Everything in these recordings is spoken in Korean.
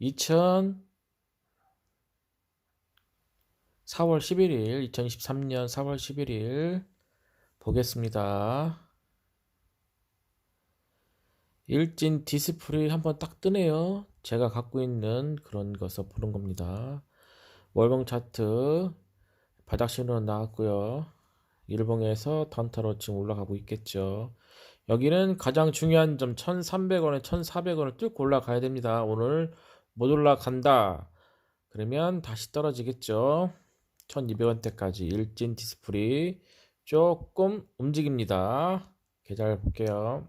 4월 11일, 2023년 4월 11일 보겠습니다. 일진 디스플레이 한번 딱 뜨네요. 제가 갖고 있는 그런 것을 보는 겁니다. 월봉 차트 바닥 신호는 나왔고요. 일봉에서 단타로 지금 올라가고 있겠죠. 여기는 가장 중요한 점 1300원에 1400원을 뚫고 올라가야 됩니다. 오늘 못 올라간다 그러면 다시 떨어지겠죠. 1200원대까지 일진 디스플레이 조금 움직입니다. 계좌를 볼게요.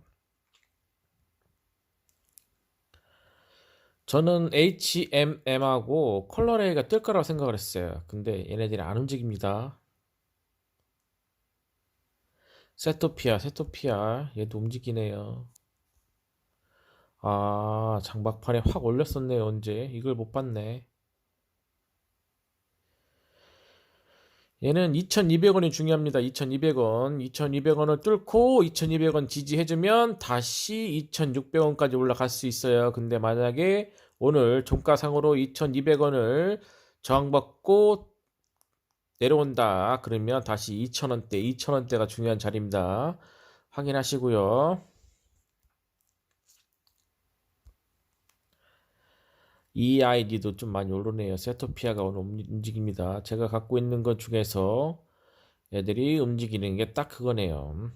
저는 HMM하고 컬러레이가 뜰 거라고 생각을 했어요. 근데 얘네들이 안 움직입니다. 세토피아 얘도 움직이네요. 아, 장박판에 확 올렸었네요. 언제 이걸 못 봤네. 얘는 2200원이 중요합니다. 2200원 2200원을 뚫고 2200원 지지해주면 다시 2600원까지 올라갈 수 있어요. 근데 만약에 오늘 종가상으로 2200원을 저항받고 내려온다 그러면 다시 2000원대가 중요한 자리입니다. 확인하시고요. EID도 좀 많이 오르네요. 세토피아가 오늘 움직입니다. 제가 갖고 있는 것 중에서 애들이 움직이는 게 딱 그거네요.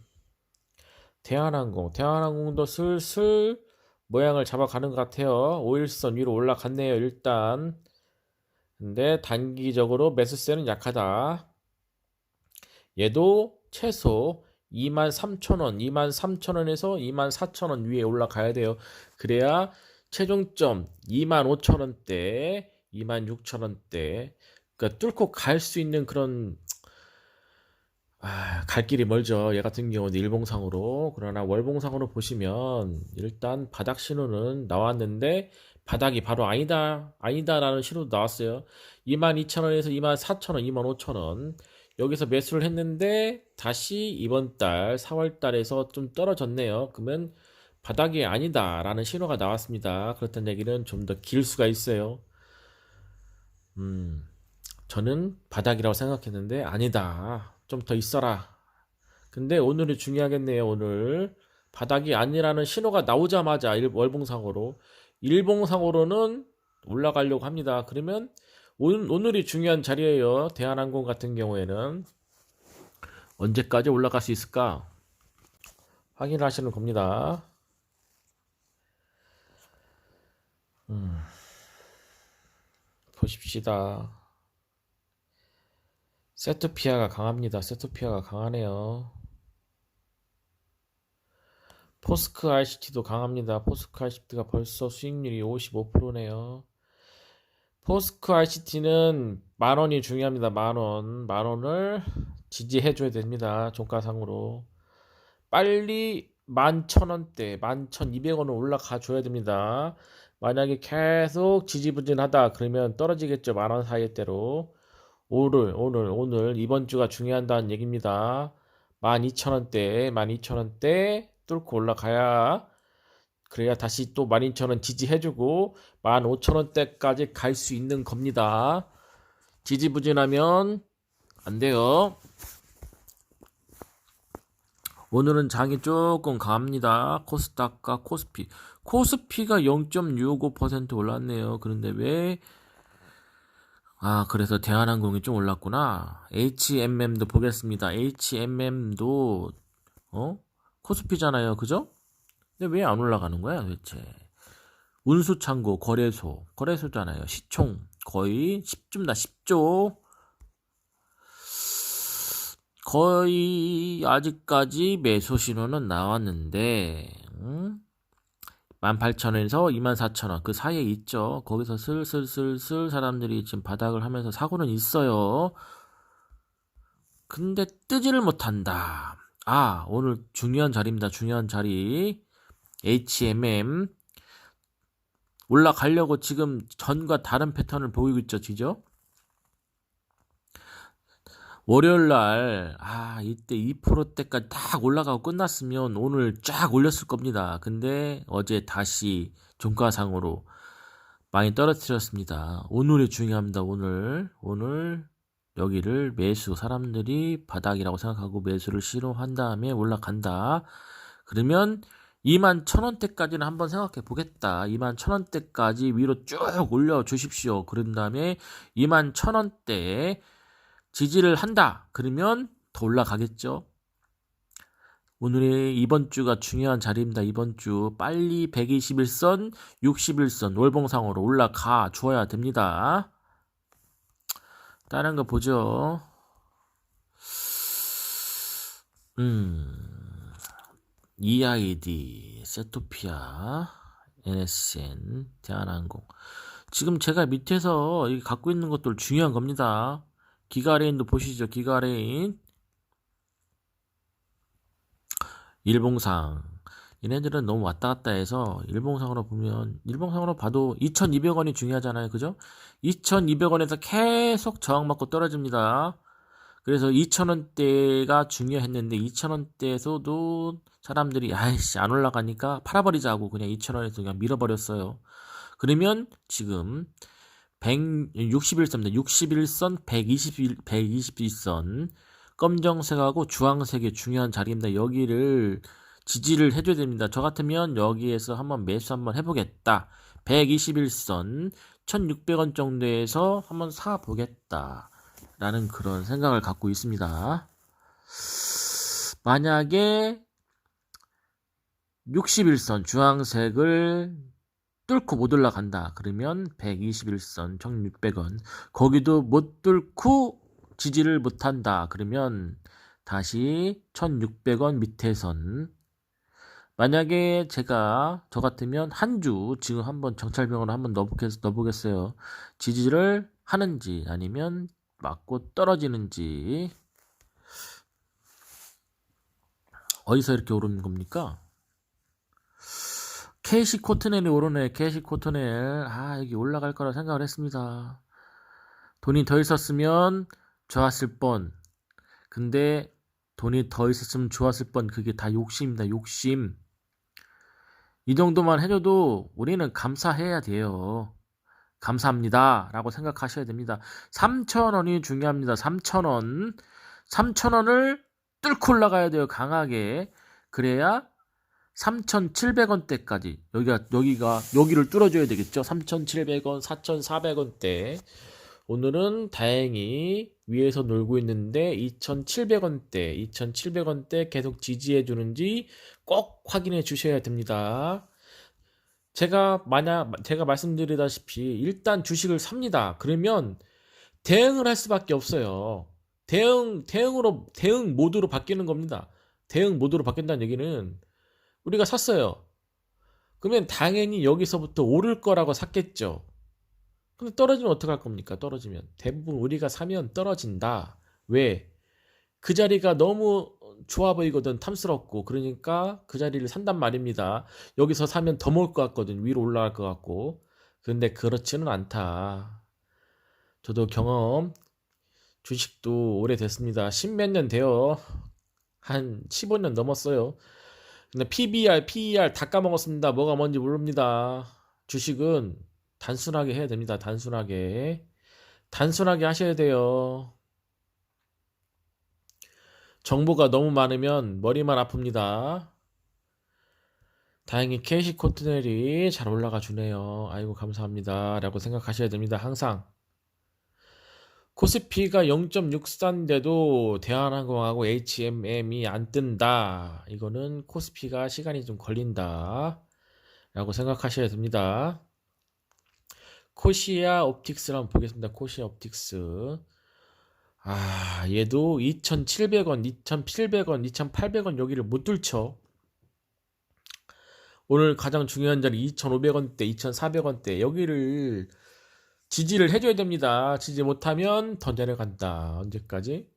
대한항공도 슬슬 모양을 잡아가는 것 같아요. 5일선 위로 올라갔네요. 일단 근데 단기적으로 매수세는 약하다. 얘도 최소 23,000원 23,000원에서 24,000원 위에 올라가야 돼요. 그래야 최종점 25,000원대 26,000원대 그러니까 뚫고 갈 수 있는 그런 갈 길이 멀죠. 얘 같은 경우는 일봉상으로. 그러나 월봉상으로 보시면 일단 바닥 신호는 나왔는데 바닥이 바로 아니다라는 신호도 나왔어요. 22,000원에서 24,000원, 25,000원 여기서 매수를 했는데 다시 이번 달 4월 달에서 좀 떨어졌네요. 그러면 바닥이 아니다라는 신호가 나왔습니다. 그렇다는 얘기는 좀 더 길 수가 있어요. 저는 바닥이라고 생각했는데 아니다. 좀 더 있어라. 근데 오늘이 중요하겠네요. 오늘 바닥이 아니라는 신호가 나오자마자 월봉상으로 일봉상으로는 올라가려고 합니다. 그러면 오늘이 중요한 자리예요. 대한항공 같은 경우에는 언제까지 올라갈 수 있을까 확인하시는 겁니다. 보십시다. 세토피아가 강합니다. 세토피아가 강하네요. 포스크 ICT도 강합니다. 포스크 ICT가 벌써 수익률이 55%네요. 포스크 ICT는 만원이 중요합니다. 만원을 지지해줘야 됩니다. 종가상으로. 빨리 11,000원대, 11,200원을 올라가 줘야 됩니다. 만약에 계속 지지부진하다 그러면 떨어지겠죠. 만원 사이대로. 오늘 이번 주가 중요하다는 얘기입니다. 12,000원대 뚫고 올라가야 그래야 다시 또 12,000원 지지해주고 15,000원대까지 갈 수 있는 겁니다. 지지부진하면 안 돼요. 오늘은 장이 조금 강합니다. 코스닥과 코스피가 0.65% 올랐네요. 그런데 왜 그래서 대한항공이 좀 올랐구나. HMM도 보겠습니다. HMM도 코스피잖아요. 그죠? 근데 왜 안 올라가는 거야 도대체? 운수창고 거래소잖아요. 시총 거의 10조입니다. 10조. 거의 아직까지 매수 신호는 나왔는데 18,000원에서 24,000원 그 사이에 있죠. 거기서 슬슬 사람들이 지금 바닥을 하면서 사고는 있어요. 근데 뜨지를 못한다. 오늘 중요한 자리입니다. 중요한 자리. HMM 올라가려고 지금 전과 다른 패턴을 보이고 있죠. 지죠? 월요일날 이때 2%대까지 딱 올라가고 끝났으면 오늘 쫙 올렸을 겁니다. 근데 어제 다시 종가상으로 많이 떨어뜨렸습니다. 오늘이 중요합니다. 오늘 여기를 매수, 사람들이 바닥이라고 생각하고 매수를 시도한 다음에 올라간다. 그러면 21,000원대까지는 한번 생각해 보겠다. 21,000원대까지 위로 쭉 올려 주십시오. 그런 다음에 21,000원대에 지지를 한다. 그러면 더 올라가겠죠. 오늘의 이번 주가 중요한 자리입니다. 이번 주 빨리 121선, 61선 월봉상으로 올라가 주어야 됩니다. 다른 거 보죠. EID, 세토피아, NSN, 대한항공. 지금 제가 밑에서 갖고 있는 것들 중요한 겁니다. 기가레인도 보시죠. 기가레인. 일봉상. 얘네들은 너무 왔다 갔다 해서 일봉상으로 보면, 일봉상으로 봐도 2,200원이 중요하잖아요. 그죠? 2,200원에서 계속 저항받고 떨어집니다. 그래서 2,000원대가 중요했는데 2,000원대에서도 사람들이 아이씨 안 올라가니까 팔아버리자고 그냥 2,000원에서 그냥 밀어버렸어요. 그러면 지금 161선입니다. 61선, 122선 검정색하고 주황색의 중요한 자리입니다. 여기를 지지를 해줘야 됩니다. 저 같으면 여기에서 한번 매수 한번 해보겠다. 121선 1,600원 정도에서 한번 사보겠다 라는 그런 생각을 갖고 있습니다. 만약에 61선 주황색을 뚫고 못 올라간다. 그러면 121선 1,600원 거기도 못 뚫고 지지를 못한다. 그러면 다시 1,600원 밑에 선. 만약에 제가 저 같으면 한 주 지금 한번 정찰병으로 한번 넣어보겠어요. 지지를 하는지 아니면 맞고 떨어지는지. 어디서 이렇게 오르는 겁니까? 캐시 코트넬이 오르네. 캐시 코트넬. 여기 올라갈 거라 생각을 했습니다. 돈이 더 있었으면 좋았을 뻔. 근데 돈이 더 있었으면 좋았을 뻔. 그게 다 욕심입니다. 욕심. 이 정도만 해줘도 우리는 감사해야 돼요. 감사합니다 라고 생각하셔야 됩니다. 3,000원이 중요합니다. 3,000원 3,000원을 뚫고 올라가야 돼요. 강하게. 그래야 3,700원대까지 여기를 뚫어줘야 되겠죠. 3,700원 4,400원대. 오늘은 다행히 위에서 놀고 있는데 2,700원대 계속 지지해 주는지 꼭 확인해 주셔야 됩니다. 제가 말씀드리다시피 일단 주식을 삽니다. 그러면 대응을 할 수밖에 없어요. 대응 모드로 바뀌는 겁니다. 대응 모드로 바뀐다는 얘기는 우리가 샀어요. 그러면 당연히 여기서부터 오를 거라고 샀겠죠. 근데 떨어지면 어떡할 겁니까? 떨어지면 대부분 우리가 사면 떨어진다. 왜? 그 자리가 너무 좋아 보이거든. 탐스럽고. 그러니까 그 자리를 산단 말입니다. 여기서 사면 더 먹을 것 같거든. 위로 올라갈 것 같고. 근데 그렇지는 않다. 저도 경험, 주식도 오래됐습니다. 10몇 년 돼요. 한 15년 넘었어요. 근데 PBR, PER 다 까먹었습니다. 뭐가 뭔지 모릅니다. 주식은 단순하게 해야 됩니다. 단순하게 하셔야 돼요. 정보가 너무 많으면 머리만 아픕니다. 다행히 캐시 코트넬이 잘 올라가 주네요. 아이고 감사합니다 라고 생각하셔야 됩니다. 항상 코스피가 0.64인데도 대한항공하고 HMM이 안 뜬다. 이거는 코스피가 시간이 좀 걸린다 라고 생각하셔야 됩니다. 코시아 옵틱스를 한번 보겠습니다. 코시아 옵틱스. 얘도 2,700원, 2,700원, 2,800원 여기를 못 뚫죠. 오늘 가장 중요한 자리 2,500원대, 2,400원대 여기를 지지를 해줘야 됩니다. 지지 못하면 더 내려간다. 언제까지?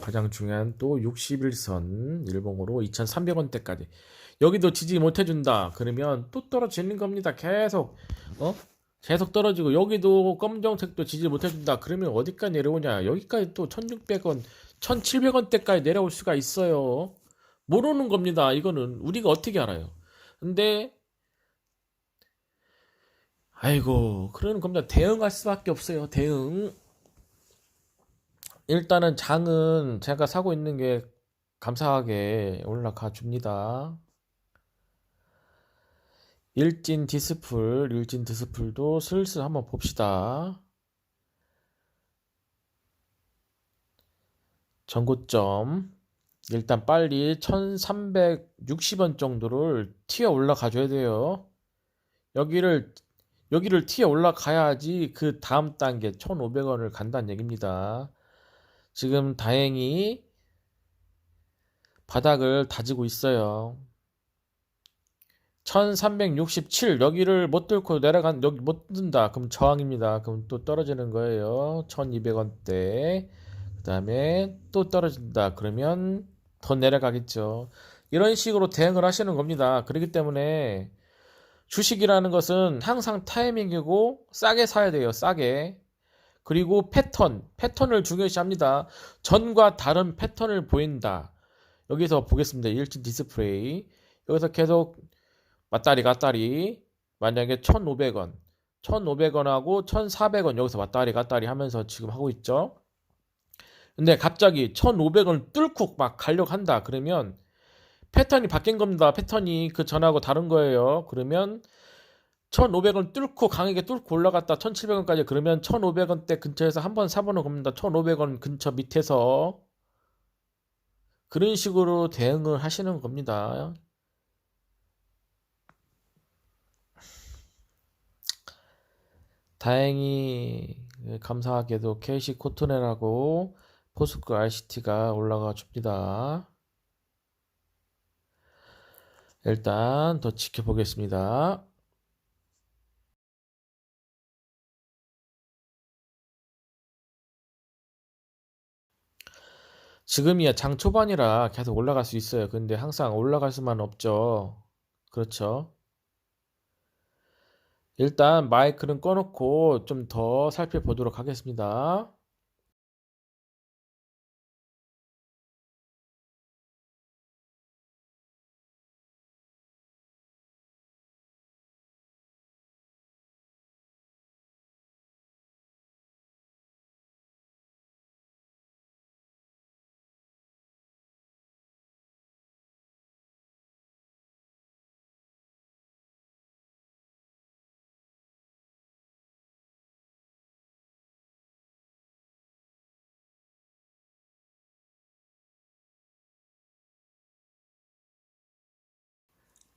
가장 중요한 또 61선 일봉으로 2,300원대까지 여기도 지지 못해준다. 그러면 또 떨어지는 겁니다. 계속 계속 떨어지고 여기도 검정색도 지지 못해준다. 그러면 어디까지 내려오냐? 여기까지 또 1,600원, 1,700원대까지 내려올 수가 있어요. 모르는 겁니다. 이거는 우리가 어떻게 알아요? 근데 아이고, 그러는 겁니다. 대응할 수밖에 없어요. 대응. 일단은 장은 제가 사고 있는 게 감사하게 올라가 줍니다. 일진 디스플도 슬슬 한번 봅시다. 전고점. 일단 빨리 1360원 정도를 튀어 올라가 줘야 돼요. 여기를 여기를 튀어 올라가야지 그 다음 단계 1,500원을 간다는 얘기입니다. 지금 다행히 바닥을 다지고 있어요. 1367 여기를 못 뚫고 내려간 여기 못 든다. 그럼 저항입니다. 그럼 또 떨어지는 거예요. 1200원대. 그다음에 또 떨어진다. 그러면 더 내려가겠죠. 이런 식으로 대응을 하시는 겁니다. 그렇기 때문에 주식이라는 것은 항상 타이밍이고 싸게 사야 돼요. 싸게. 그리고 패턴을 중요시합니다. 전과 다른 패턴을 보인다. 여기서 보겠습니다. 일진 디스플레이. 여기서 계속 맞다리 갔다리. 만약에 1,500원, 1,500원하고 1,400원 여기서 맞다리 갔다리 하면서 지금 하고 있죠. 근데 갑자기 1,500원 뚫고 막 가려고 한다. 그러면 패턴이 바뀐 겁니다. 패턴이 그 전하고 다른 거예요. 그러면 1,500원 뚫고 강하게 뚫고 올라갔다 1,700원까지 그러면 1,500원대 근처에서 한번 사보는 겁니다. 1,500원 근처 밑에서 그런 식으로 대응을 하시는 겁니다. 다행히 감사하게도 KC 코토네라고 포스코 ICT가 올라가 줍니다. 일단 더 지켜보겠습니다. 지금이야 장 초반이라 계속 올라갈 수 있어요. 근데 항상 올라갈 수만 없죠. 그렇죠. 일단 마이크는 꺼놓고 좀 더 살펴보도록 하겠습니다.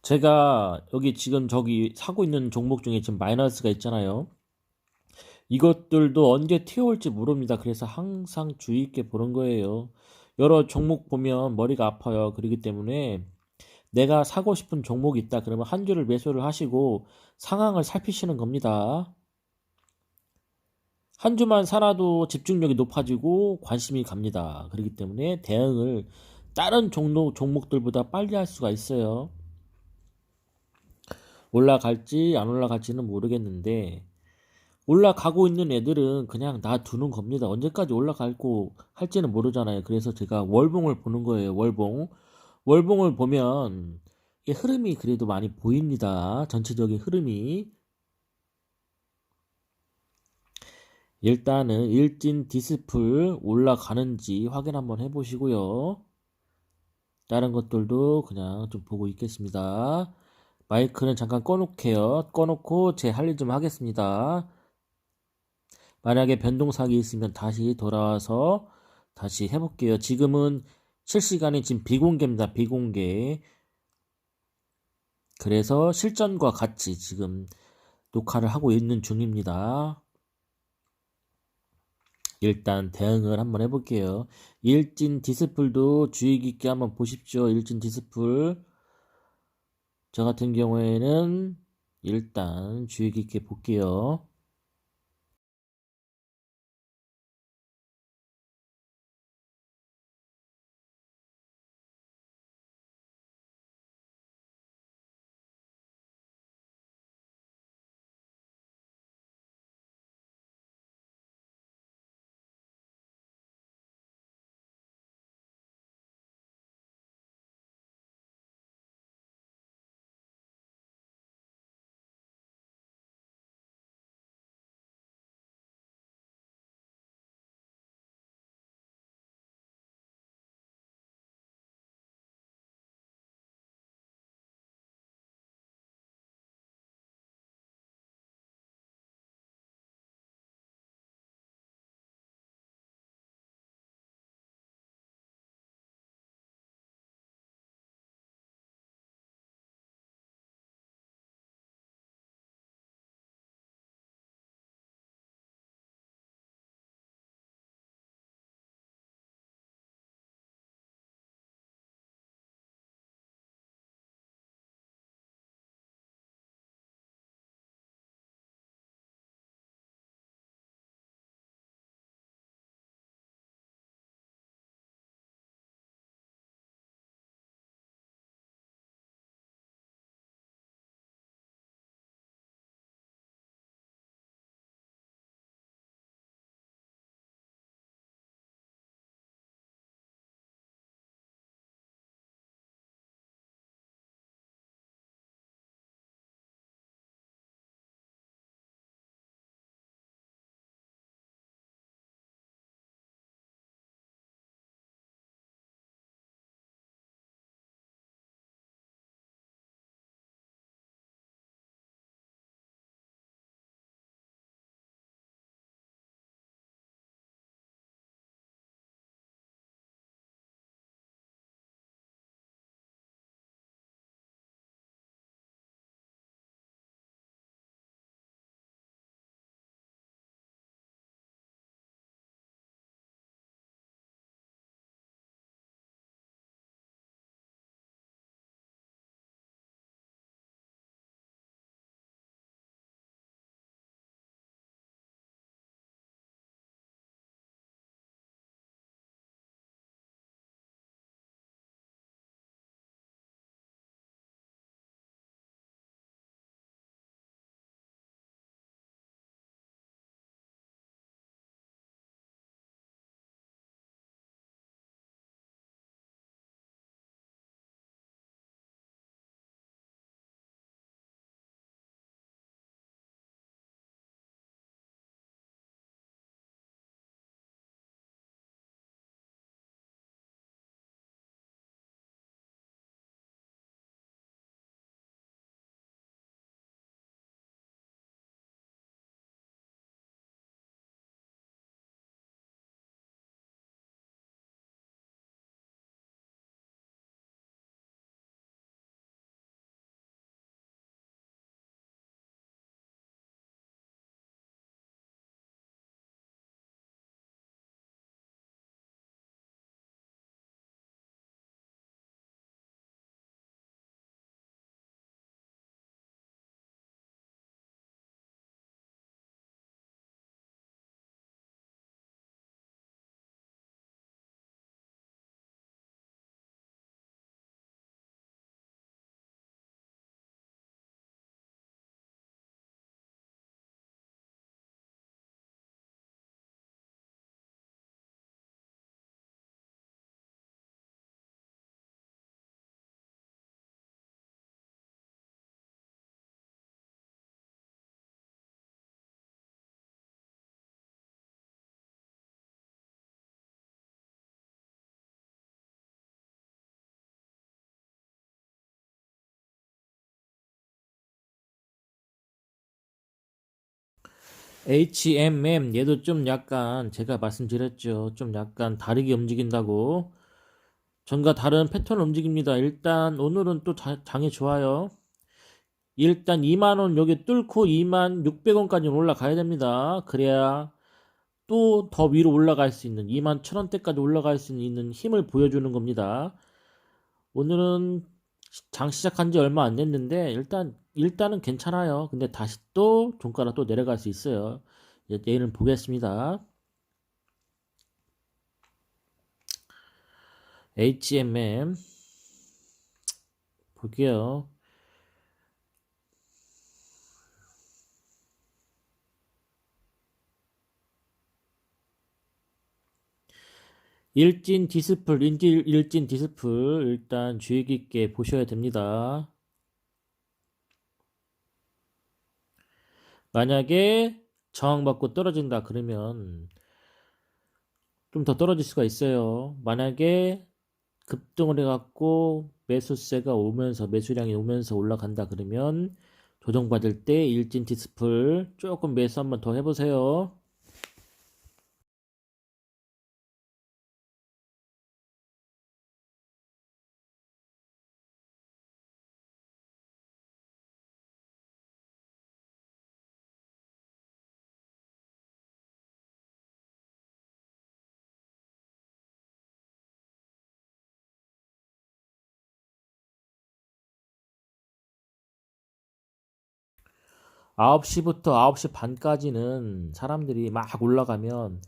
제가 여기 지금 저기 사고 있는 종목 중에 지금 마이너스가 있잖아요. 이것들도 언제 튀어올지 모릅니다. 그래서 항상 주의 있게 보는 거예요. 여러 종목 보면 머리가 아파요. 그렇기 때문에 내가 사고 싶은 종목이 있다. 그러면 한 주를 매수를 하시고 상황을 살피시는 겁니다. 한 주만 살아도 집중력이 높아지고 관심이 갑니다. 그렇기 때문에 대응을 다른 종목들보다 빨리 할 수가 있어요. 올라갈지 안 올라갈지는 모르겠는데 올라가고 있는 애들은 그냥 놔두는 겁니다. 언제까지 올라갈고 할지는 모르잖아요. 그래서 제가 월봉을 보는 거예요. 월봉. 월봉을 보면 이 흐름이 그래도 많이 보입니다. 전체적인 흐름이. 일단은 일진 디스플 올라가는지 확인 한번 해보시고요. 다른 것들도 그냥 좀 보고 있겠습니다. 마이크는 잠깐 꺼놓게요. 꺼놓고 제 할 일 좀 하겠습니다. 만약에 변동사항이 있으면 다시 돌아와서 다시 해볼게요. 지금은 실시간이 지금 비공개입니다. 비공개. 그래서 실전과 같이 지금 녹화를 하고 있는 중입니다. 일단 대응을 한번 해볼게요. 일진 디스플도 주의 깊게 한번 보십시오. 일진 디스플. 저 같은 경우에는 일단 주의 깊게 볼게요. HMM 얘도 좀 약간 제가 말씀드렸죠. 좀 약간 다르게 움직인다고. 전과 다른 패턴 움직입니다. 일단 오늘은 또 장이 좋아요. 일단 2만원 여기 뚫고 2만 600원까지 올라가야 됩니다. 그래야 또 더 위로 올라갈 수 있는 2만 1000원대까지 올라갈 수 있는 힘을 보여주는 겁니다. 오늘은 장 시작한 지 얼마 안 됐는데 일단은 괜찮아요. 근데 다시 또 종가가 또 내려갈 수 있어요. 이제 내일은 보겠습니다. HMM 볼게요. 일진 디스플 일단 주의 깊게 보셔야 됩니다. 만약에 저항받고 떨어진다 그러면 좀 더 떨어질 수가 있어요. 만약에 급등을 해갖고 매수세가 오면서 매수량이 오면서 올라간다 그러면 조정받을 때 일진 디스플 조금 매수 한번 더 해보세요. 9시부터 9시 반까지는 사람들이 막 올라가면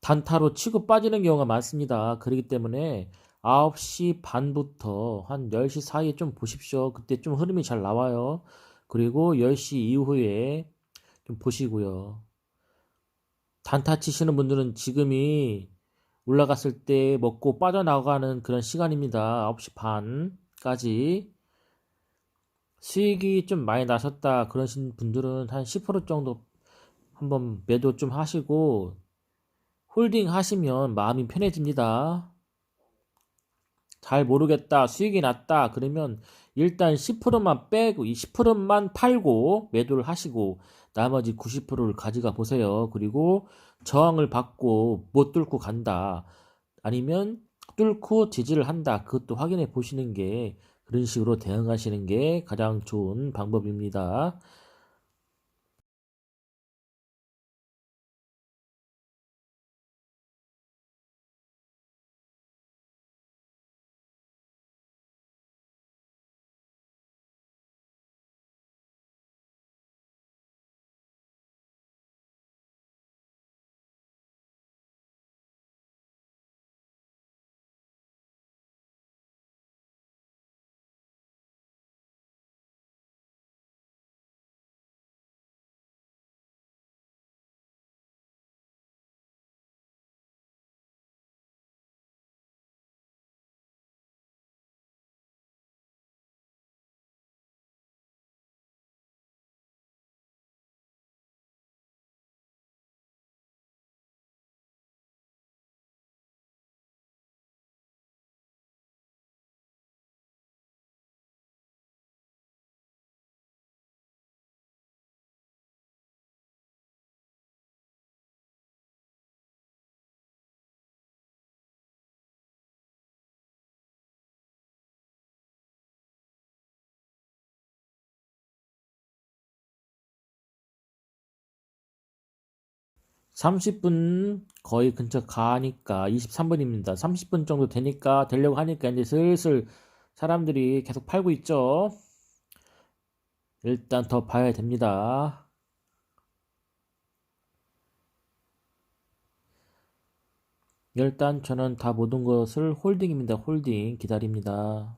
단타로 치고 빠지는 경우가 많습니다. 그렇기 때문에 9시 반부터 한 10시 사이에 좀 보십시오. 그때 좀 흐름이 잘 나와요. 그리고 10시 이후에 좀 보시고요. 단타 치시는 분들은 지금이 올라갔을 때 먹고 빠져나가는 그런 시간입니다. 9시 반까지. 수익이 좀 많이 나셨다 그러신 분들은 한 10% 정도 한번 매도 좀 하시고 홀딩 하시면 마음이 편해집니다. 잘 모르겠다, 수익이 났다 그러면 일단 10%만 빼고 이 10%만 팔고 매도를 하시고 나머지 90%를 가져가 보세요. 그리고 저항을 받고 못 뚫고 간다 아니면 뚫고 지지를 한다 그것도 확인해 보시는 게 그런 식으로 대응하시는 게 가장 좋은 방법입니다. 30분 거의 근처 가니까 23분입니다. 30분 정도 되니까 되려고 하니까 이제 슬슬 사람들이 계속 팔고 있죠. 일단 더 봐야 됩니다. 일단 저는 다 모든 것을 홀딩입니다. 홀딩 기다립니다.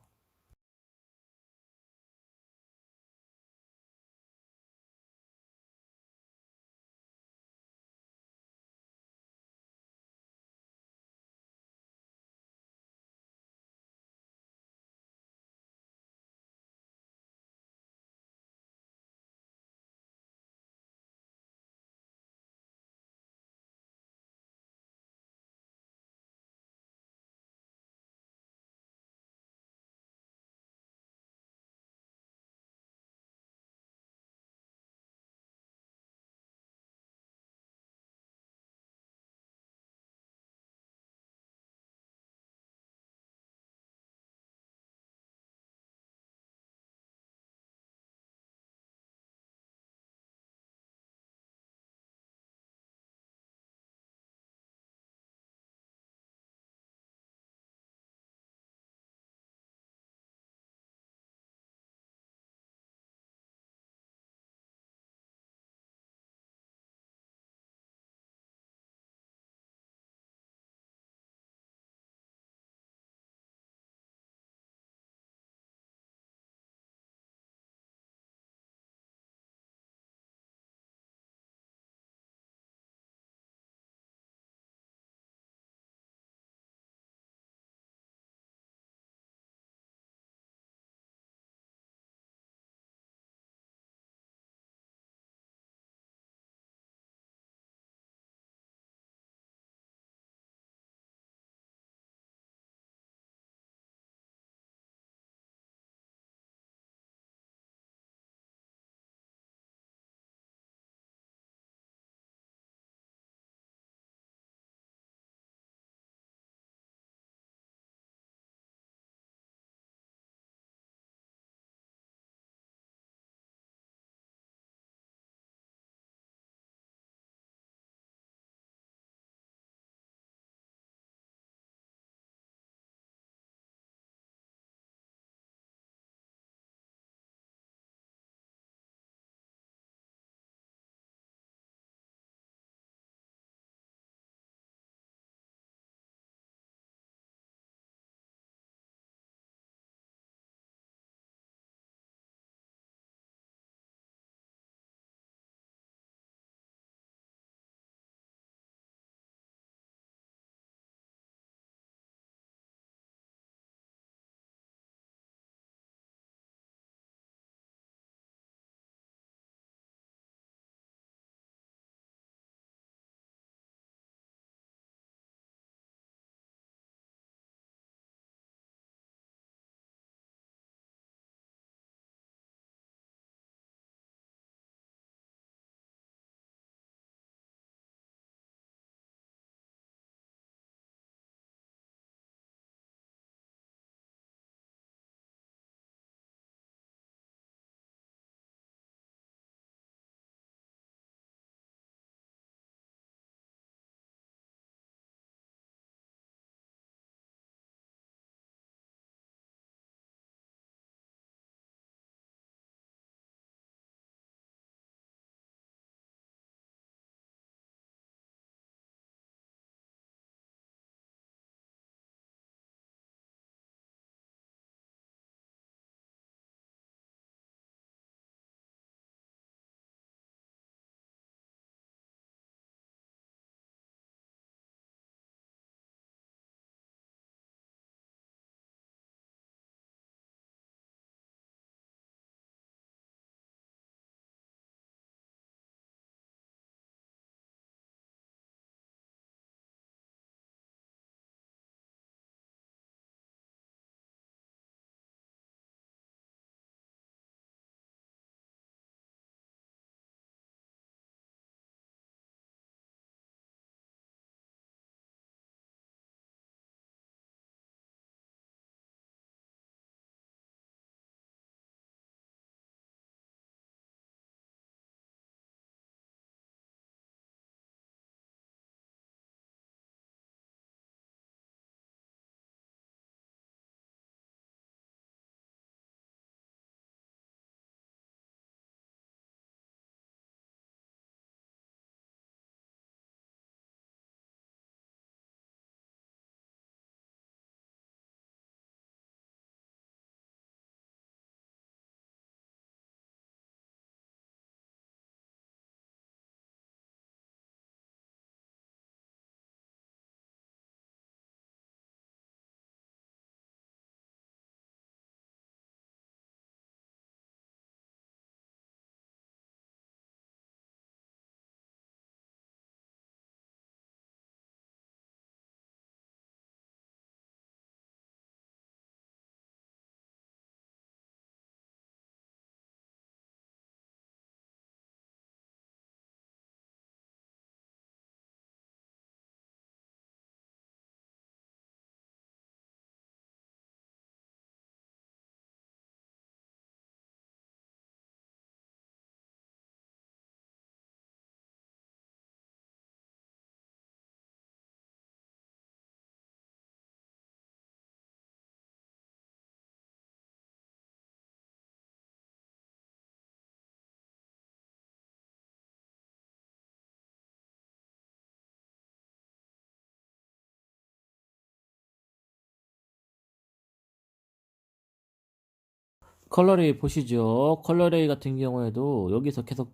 컬러레이 보시죠. 컬러레이 같은 경우에도 여기서 계속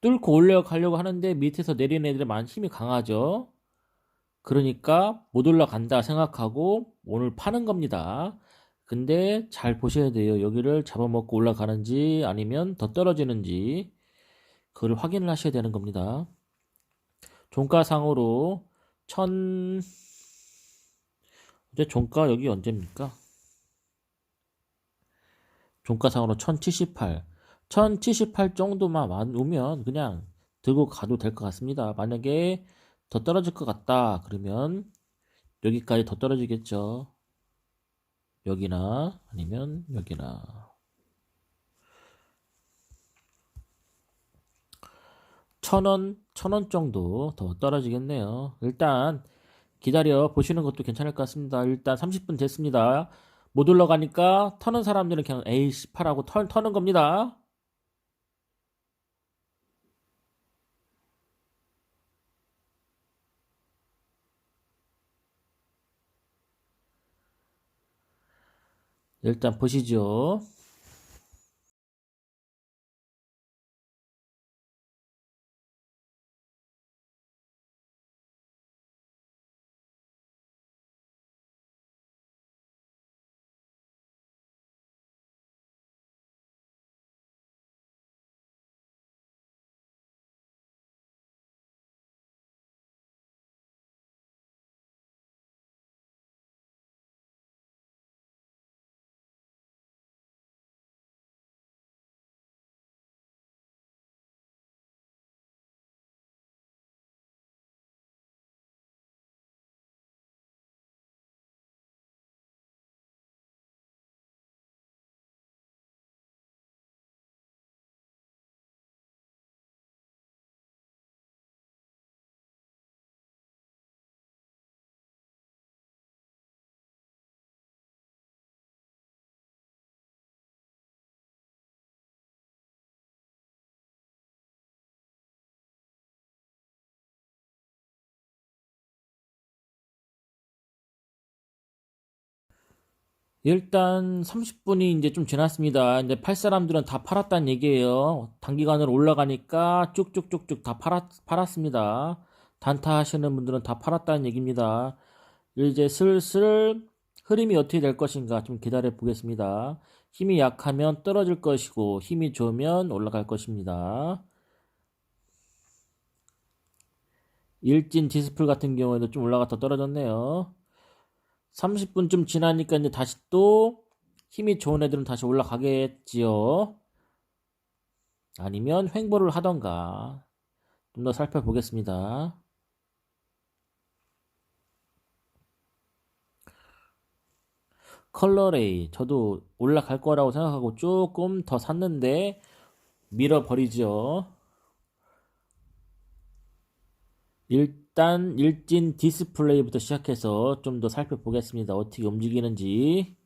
뚫고 올라가려고 하는데 밑에서 내리는 애들이 많이 힘이 강하죠. 그러니까 못 올라간다 생각하고 오늘 파는 겁니다. 근데 잘 보셔야 돼요. 여기를 잡아먹고 올라가는지 아니면 더 떨어지는지 그걸 확인을 하셔야 되는 겁니다. 종가상으로 천 이제 종가 여기 언제입니까? 종가상으로 1078 정도만 오면 그냥 들고 가도 될 것 같습니다. 만약에 더 떨어질 것 같다 그러면 여기까지 더 떨어지겠죠. 여기나 아니면 여기나 1000원 정도 더 떨어지겠네요. 일단 기다려 보시는 것도 괜찮을 것 같습니다. 일단 30분 됐습니다. 못 올라가니까 터는 사람들은 그냥 에이씨 파라고 터는 겁니다. 일단 보시죠. 일단 30분이 이제 좀 지났습니다. 이제 팔 사람들은 다 팔았다는 얘기예요. 단기간으로 올라가니까 쭉쭉쭉쭉 다 팔았습니다. 단타 하시는 분들은 다 팔았다는 얘기입니다. 이제 슬슬 흐름이 어떻게 될 것인가 좀 기다려 보겠습니다. 힘이 약하면 떨어질 것이고 힘이 좋으면 올라갈 것입니다. 일진 디스플 같은 경우에도 좀 올라갔다 떨어졌네요. 30분쯤 지나니까 이제 다시 또 힘이 좋은 애들은 다시 올라가겠지요. 아니면 횡보를 하던가 좀 더 살펴보겠습니다. 컬러레이 저도 올라갈 거라고 생각하고 조금 더 샀는데 밀어버리죠. 일단 일진 디스플레이부터 시작해서 좀 더 살펴보겠습니다. 어떻게 움직이는지.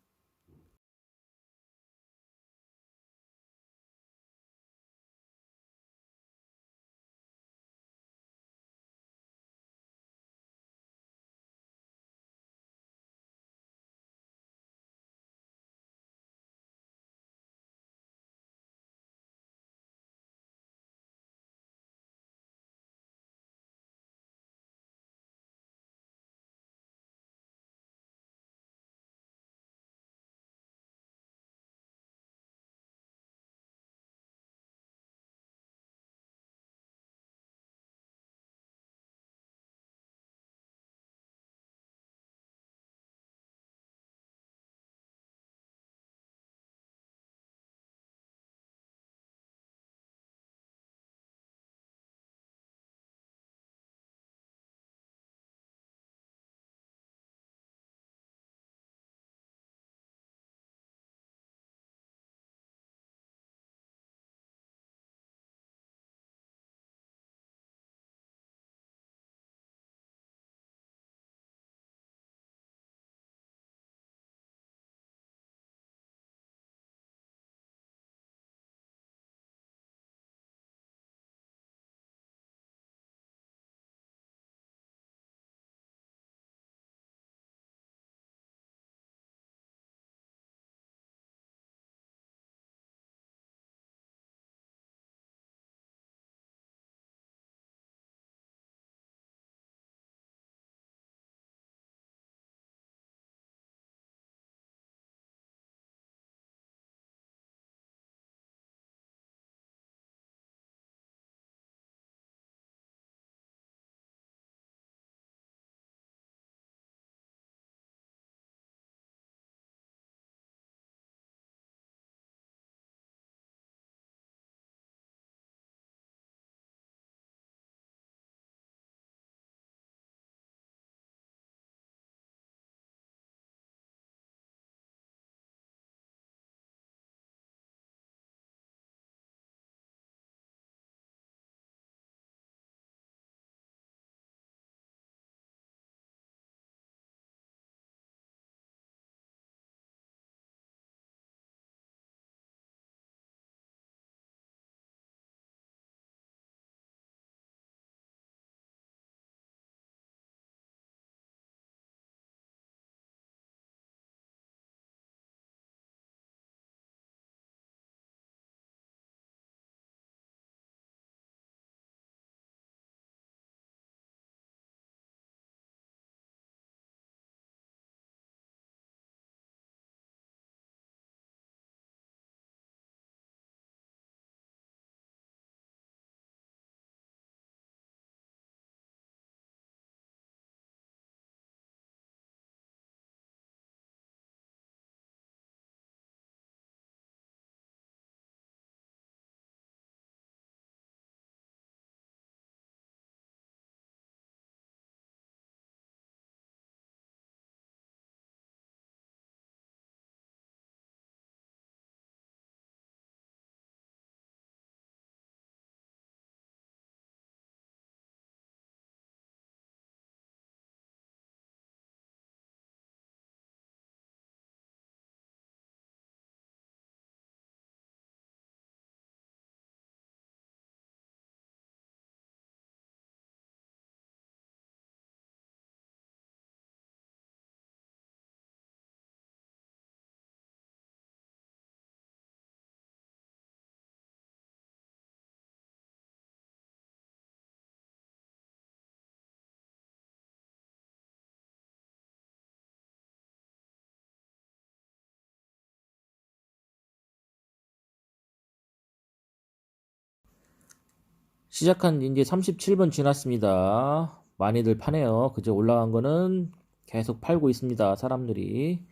시작한 지 이제 37분 지났습니다. 많이들 파네요. 그저 올라간 거는 계속 팔고 있습니다. 사람들이.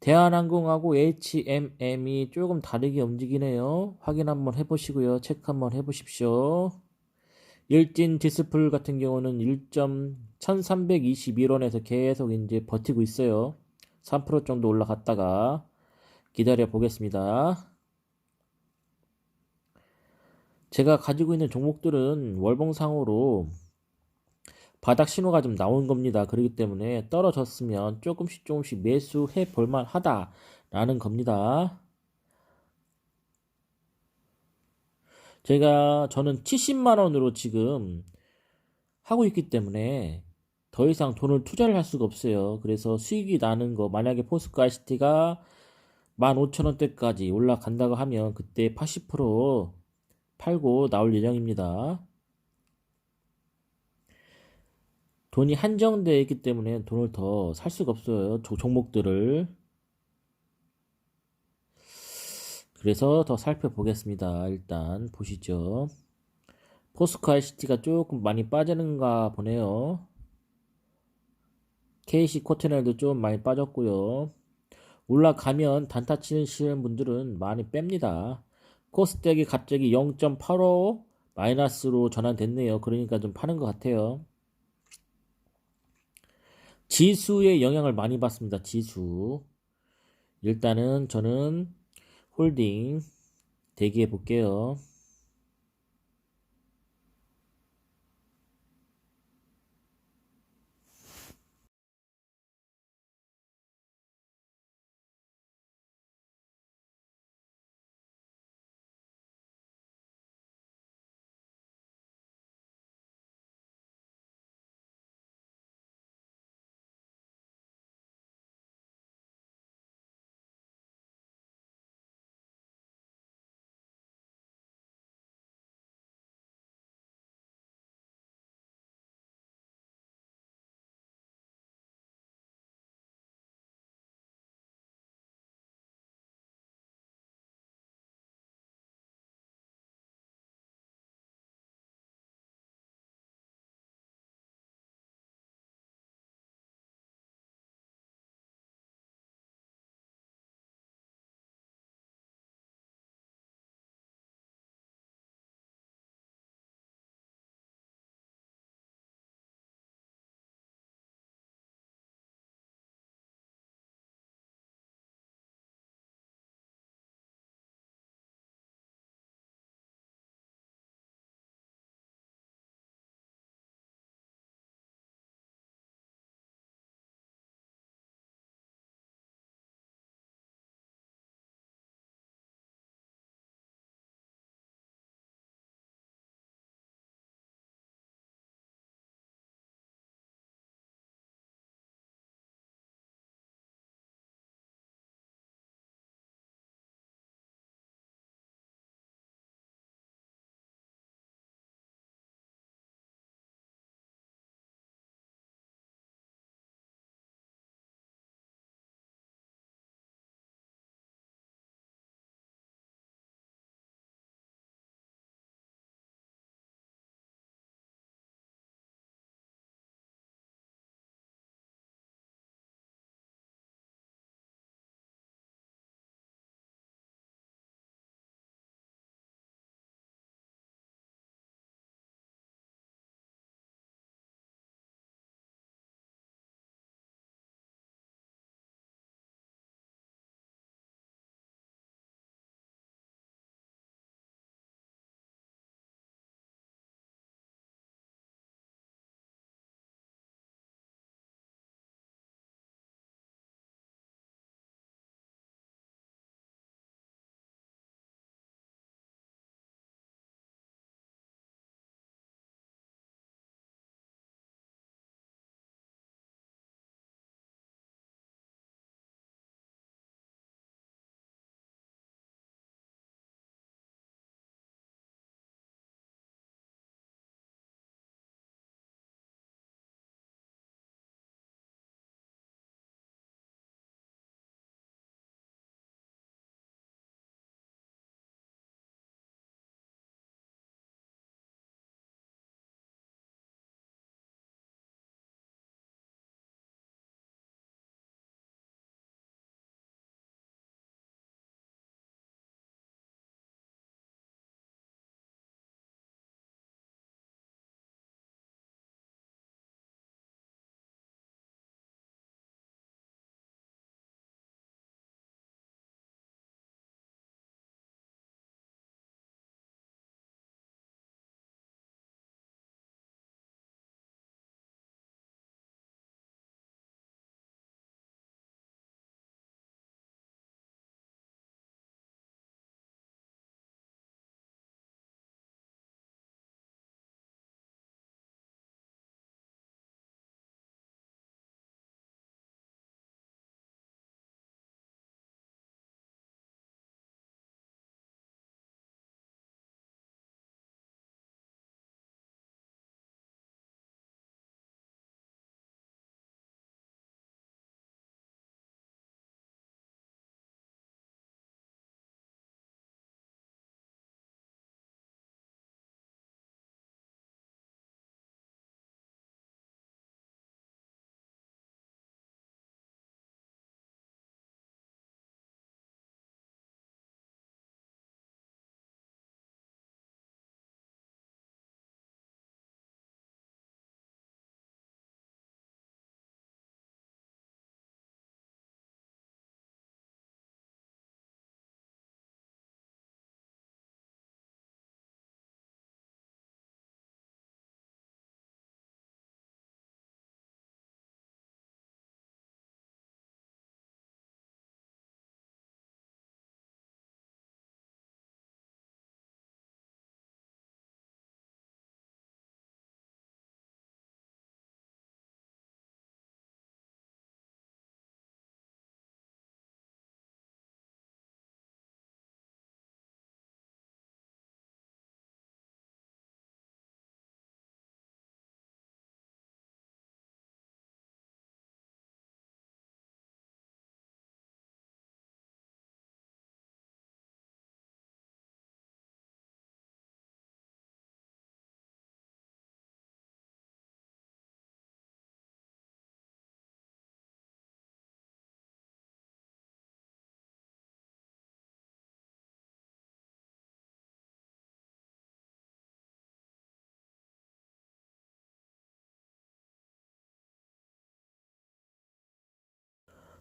대한항공하고 HMM이 조금 다르게 움직이네요. 확인 한번 해보시고요. 체크 한번 해보십시오. 일진 디스플 같은 경우는 1321원에서 계속 이제 버티고 있어요. 3% 정도 올라갔다가 기다려 보겠습니다. 제가 가지고 있는 종목들은 월봉상으로 바닥 신호가 좀 나온 겁니다. 그렇기 때문에 떨어졌으면 조금씩 매수해 볼만 하다라는 겁니다. 저는 70만 원으로 지금 하고 있기 때문에 더 이상 돈을 투자를 할 수가 없어요. 그래서 수익이 나는 거, 만약에 포스코 ICT가 15,000원대까지 올라간다고 하면 그때 80% 팔고 나올 예정입니다. 돈이 한정되어 있기 때문에 돈을 더 살 수가 없어요. 종목들을. 그래서 더 살펴보겠습니다. 일단 보시죠. 포스코 ICT가 조금 많이 빠지는가 보네요. KC 코트넬도 좀 많이 빠졌고요. 올라가면 단타 치시는 분들은 많이 뺍니다. 코스닥이 갑자기 0.85 마이너스로 전환됐네요. 그러니까 좀 파는 것 같아요. 지수의 영향을 많이 받습니다. 지수. 일단은 저는 홀딩 대기해 볼게요.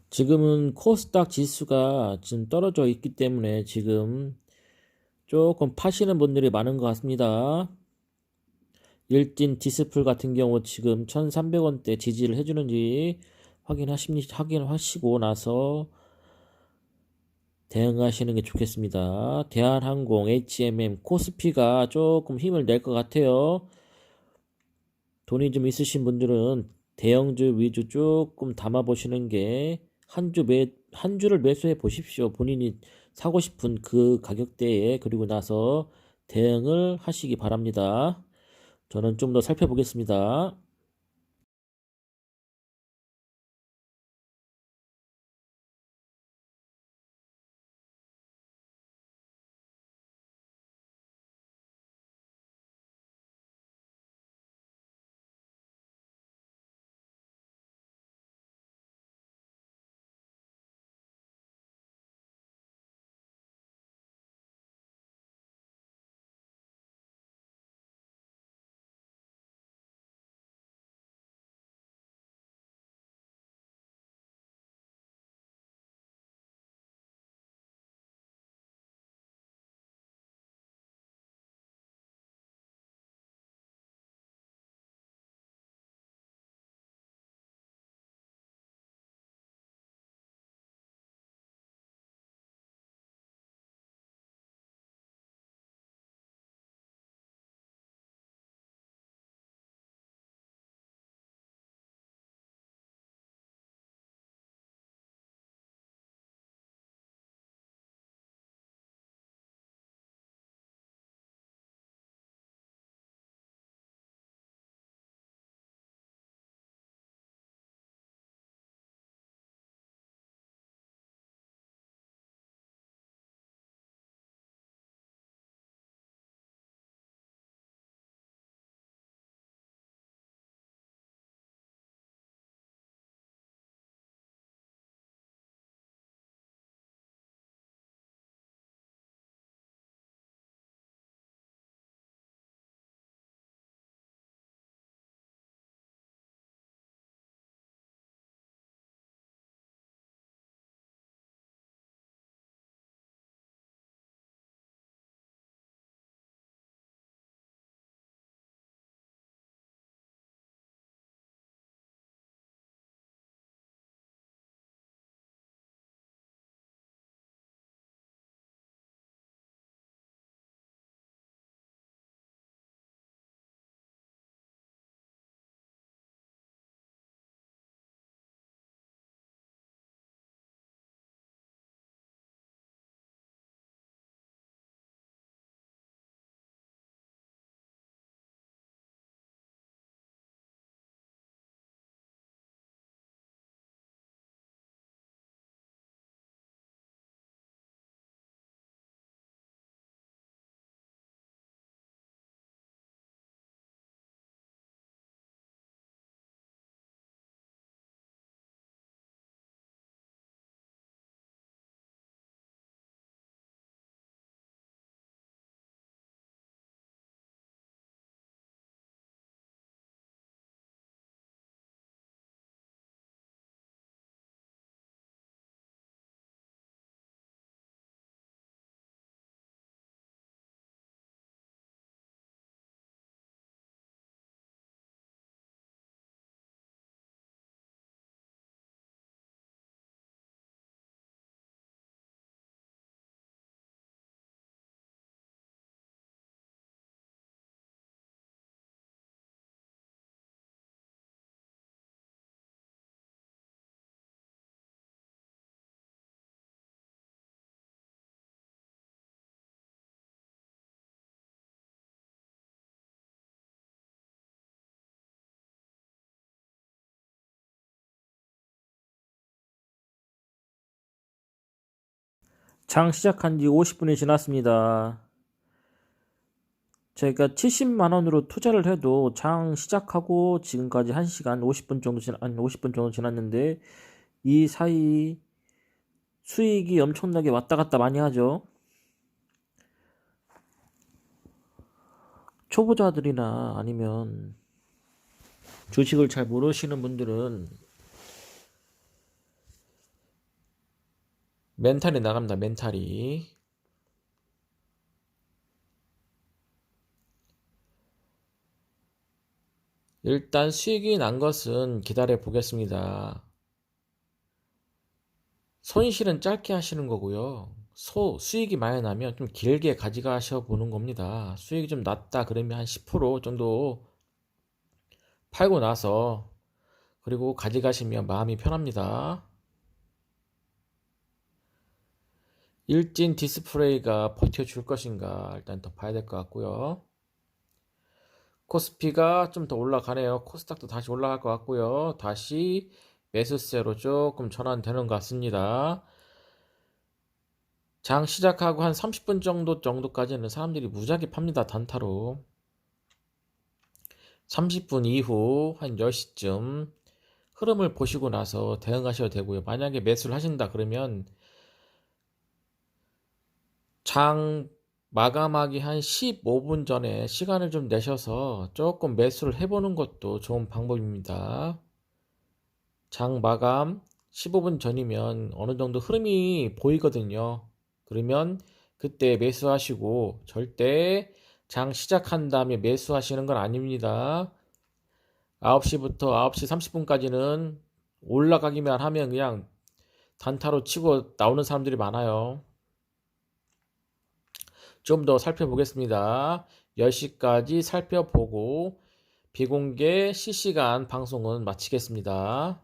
지금은 코스닥 지수가 지금 떨어져 있기 때문에 지금 조금 파시는 분들이 많은 것 같습니다. 일진 디스플 같은 경우 지금 1,300원대 지지를 해주는지 확인하시고 나서 대응하시는 게 좋겠습니다. 대한항공, HMM, 코스피가 조금 힘을 낼 것 같아요. 돈이 좀 있으신 분들은 대형주 위주 조금 담아 보시는 게 한 주를 매수해 보십시오. 본인이 사고 싶은 그 가격대에. 그리고 나서 대응을 하시기 바랍니다. 저는 좀 더 살펴보겠습니다. 장 시작한 지 50분이 지났습니다. 제가 70만 원으로 투자를 해도 장 시작하고 지금까지 1시간 50분 정도 50분 정도 지났는데 이 사이 수익이 엄청나게 왔다 갔다 많이 하죠. 초보자들이나 아니면 주식을 잘 모르시는 분들은 멘탈이 나갑니다. 멘탈이. 일단 수익이 난 것은 기다려 보겠습니다. 손실은 짧게 하시는 거고요. 수익이 많이 나면 좀 길게 가져가셔 보는 겁니다. 수익이 좀 낮다 그러면 한 10% 정도 팔고 나서 그리고 가져가시면 마음이 편합니다. 일진 디스플레이가 버텨줄 것인가 일단 더 봐야 될 것 같고요. 코스피가 좀 더 올라가네요. 코스닥도 다시 올라갈 것 같고요. 다시 매수세로 조금 전환되는 것 같습니다. 장 시작하고 한 30분 정도까지는 사람들이 무지하게 팝니다. 단타로. 30분 이후 한 10시쯤 흐름을 보시고 나서 대응하셔도 되고요. 만약에 매수를 하신다 그러면 장 마감하기 한 15분 전에 시간을 좀 내셔서 조금 매수를 해보는 것도 좋은 방법입니다. 장 마감 15분 전이면 어느 정도 흐름이 보이거든요. 그러면 그때 매수하시고 절대 장 시작한 다음에 매수하시는 건 아닙니다. 9시부터 9시 30분까지는 올라가기만 하면 그냥 단타로 치고 나오는 사람들이 많아요. 좀 더 살펴보겠습니다. 10시까지 살펴보고 비공개 실시간 방송은 마치겠습니다.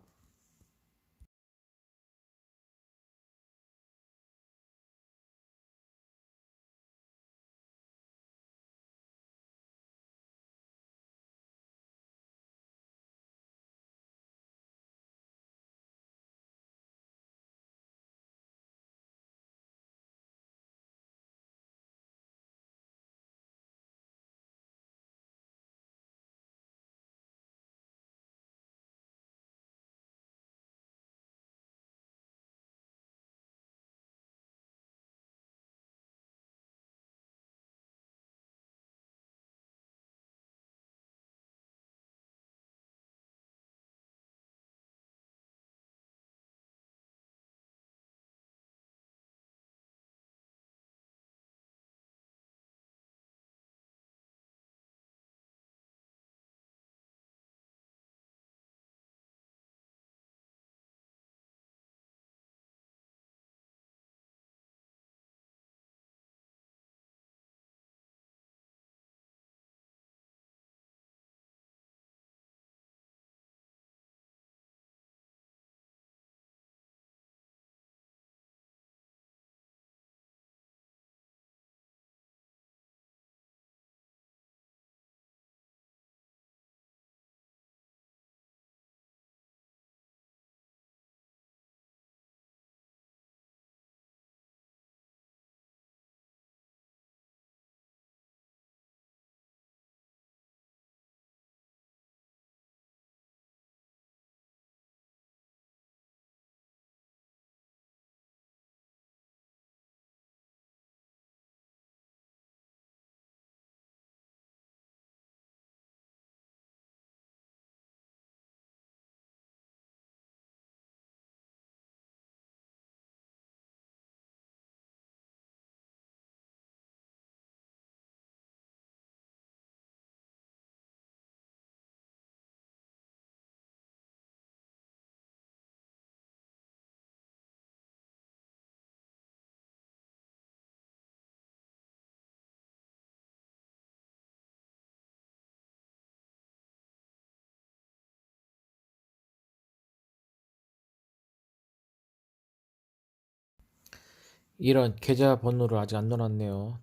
이런 계좌번호를 아직 안 넣어놨네요.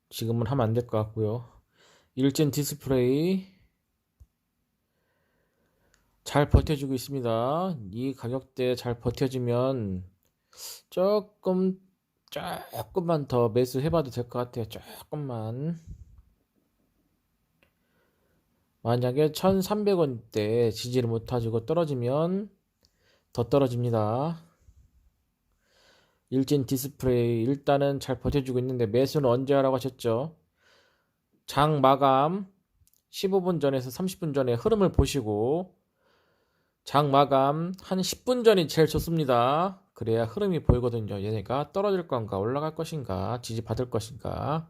지금은 하면 안 될 것 같고요. 일진 디스플레이 잘 버텨주고 있습니다. 이 가격대 잘 버텨주면 조금만 더 매수해봐도 될 것 같아요. 조금만. 만약에 1300원대 지지를 못하고 떨어지면 더 떨어집니다. 일진 디스플레이 일단은 잘 버텨주고 있는데 매수는 언제 하라고 하셨죠? 장 마감 15분 전에서 30분 전에 흐름을 보시고 장 마감 한 10분 전이 제일 좋습니다. 그래야 흐름이 보이거든요. 얘네가 떨어질 건가 올라갈 것인가 지지받을 것인가.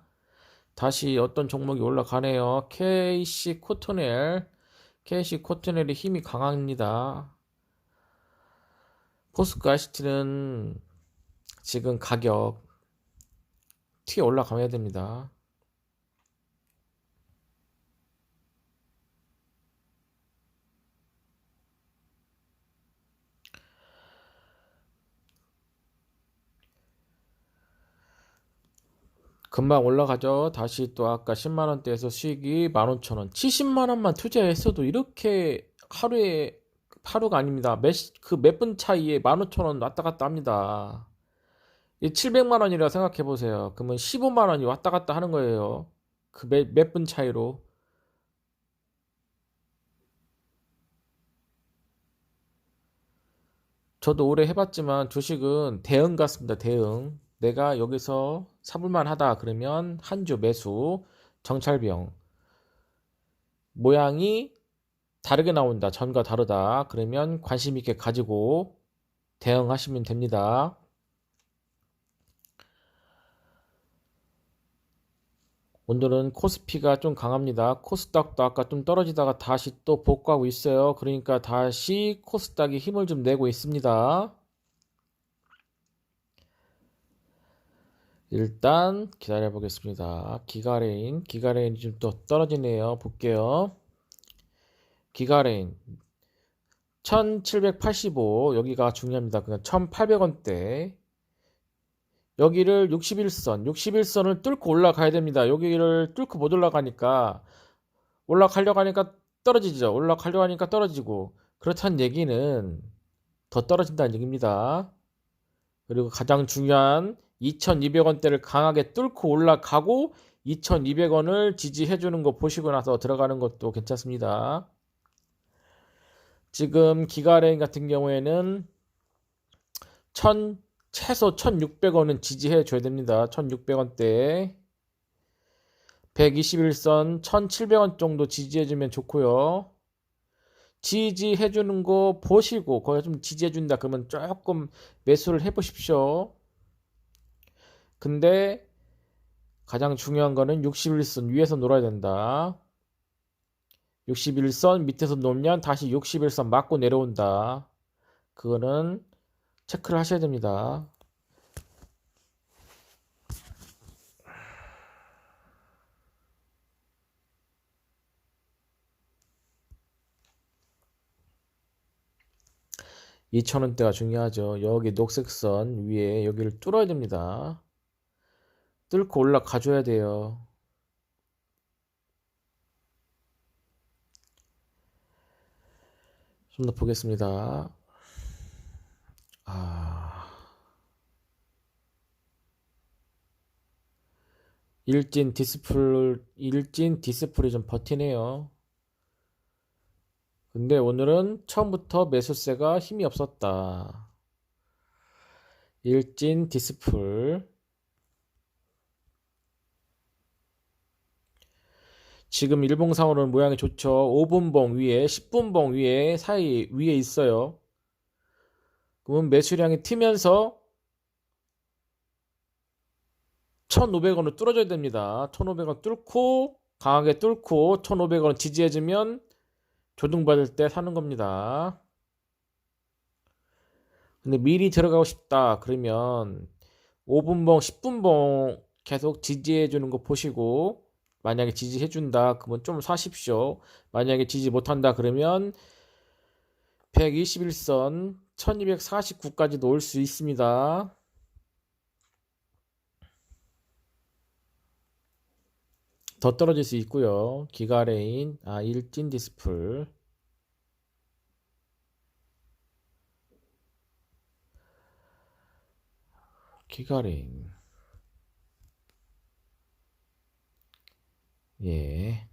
다시 어떤 종목이 올라가네요. KC 코토넬. KC 코토넬이 힘이 강합니다. 포스코 ICT는 지금 가격 튀어 올라가야 됩니다. 금방 올라가죠. 다시 또 아까 10만원대에서 수익이 15,000원. 70만원만 투자했어도 이렇게 하루가 아닙니다. 몇 분 차이에 15,000원 왔다 갔다 합니다. 이 700만원이라 생각해 보세요. 그러면 15만원이 왔다 갔다 하는 거예요. 그 몇 분 차이로. 저도 오래 해봤지만 주식은 대응 같습니다. 대응. 내가 여기서 사볼만 하다 그러면 한 주 매수 정찰병 모양이 다르게 나온다. 전과 다르다. 그러면 관심 있게 가지고 대응하시면 됩니다. 오늘은 코스피가 좀 강합니다. 코스닥도 아까 좀 떨어지다가 다시 또 복구하고 있어요. 그러니까 다시 코스닥이 힘을 좀 내고 있습니다. 일단 기다려 보겠습니다. 기가레인이 좀 또 떨어지네요. 볼게요. 기가레인 1785 여기가 중요합니다. 그냥 1800원대 여기를 61선을 뚫고 올라가야 됩니다. 여기를 뚫고 못 올라가려고 하니까 떨어지죠. 올라가려고 하니까 떨어지고 그렇다는 얘기는 더 떨어진다는 얘기입니다. 그리고 가장 중요한 2200원대를 강하게 뚫고 올라가고 2200원을 지지해주는 거 보시고 나서 들어가는 것도 괜찮습니다. 지금 기가레인 같은 경우에는 최소 1600원은 지지해 줘야 됩니다. 1600원대 121선 1700원 정도 지지해 주면 좋고요. 지지해 주는 거 보시고 거기 좀 지지해 준다 그러면 조금 매수를 해 보십시오. 근데 가장 중요한 거는 61선 위에서 놀아야 된다. 61선 밑에서 놓으면 다시 61선 맞고 내려온다. 그거는 체크를 하셔야 됩니다. (2,000원대가) 중요하죠. 여기 녹색선 위에 여기를 뚫어야 됩니다. 뚫고 올라가 줘야 돼요. 좀 더 보겠습니다. 일진 디스플이 좀 버티네요. 근데 오늘은 처음부터 매수세가 힘이 없었다. 일진 디스플 지금 일봉상으로는 모양이 좋죠. 5분봉 위에 10분봉 위에 사이 위에 있어요. 그러면 매수량이 튀면서 1,500원을 뚫어줘야 됩니다. 1,500원 뚫고 강하게 뚫고 1,500원 지지해주면 조등받을 때 사는 겁니다. 근데 미리 들어가고 싶다 그러면 5분봉 10분봉 계속 지지해주는 거 보시고 만약에 지지해준다 그러면 좀 사십시오. 만약에 지지 못한다 그러면 121선 1249까지도 올 수 있습니다. 더 떨어질 수 있고요. 기가레인 일진 디스플 기가레인 예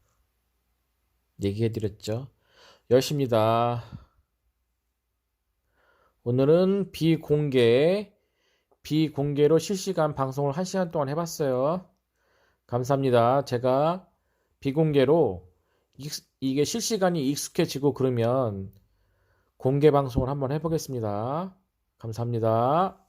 얘기해드렸죠. 10시입니다. 오늘은 비공개로 실시간 방송을 1시간 동안 해봤어요. 감사합니다. 제가 비공개로 이게 실시간이 익숙해지고 그러면 공개 방송을 한번 해보겠습니다. 감사합니다.